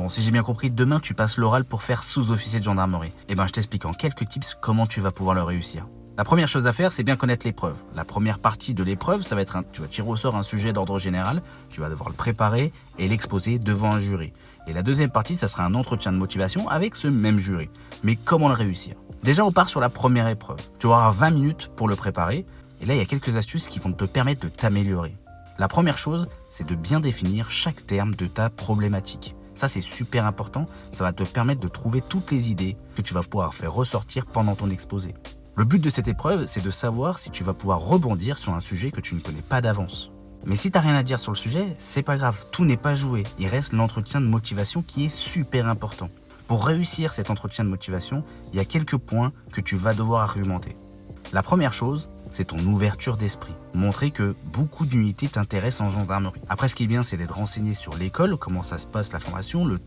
Bon, si j'ai bien compris, demain tu passes l'oral pour faire sous-officier de gendarmerie. Eh ben, je t'explique en quelques tips comment tu vas pouvoir le réussir. La première chose à faire, c'est bien connaître l'épreuve. La première partie de l'épreuve, ça va être tu vas tirer au sort un sujet d'ordre général, tu vas devoir le préparer et l'exposer devant un jury. Et la deuxième partie, ça sera un entretien de motivation avec ce même jury. Mais comment le réussir? Déjà, on part sur la première épreuve. Tu auras 20 minutes pour le préparer. Et là, il y a quelques astuces qui vont te permettre de t'améliorer. La première chose, c'est de bien définir chaque terme de ta problématique. Ça, c'est super important. Ça va te permettre de trouver toutes les idées que tu vas pouvoir faire ressortir pendant ton exposé. Le but de cette épreuve, c'est de savoir si tu vas pouvoir rebondir sur un sujet que tu ne connais pas d'avance. Mais si tu n'as rien à dire sur le sujet, c'est pas grave, tout n'est pas joué. Il reste l'entretien de motivation qui est super important. Pour réussir cet entretien de motivation, il y a quelques points que tu vas devoir argumenter. La première chose, c'est ton ouverture d'esprit. Montrer que beaucoup d'unités t'intéressent en gendarmerie. Après, ce qui est bien, c'est d'être renseigné sur l'école, comment ça se passe la formation, le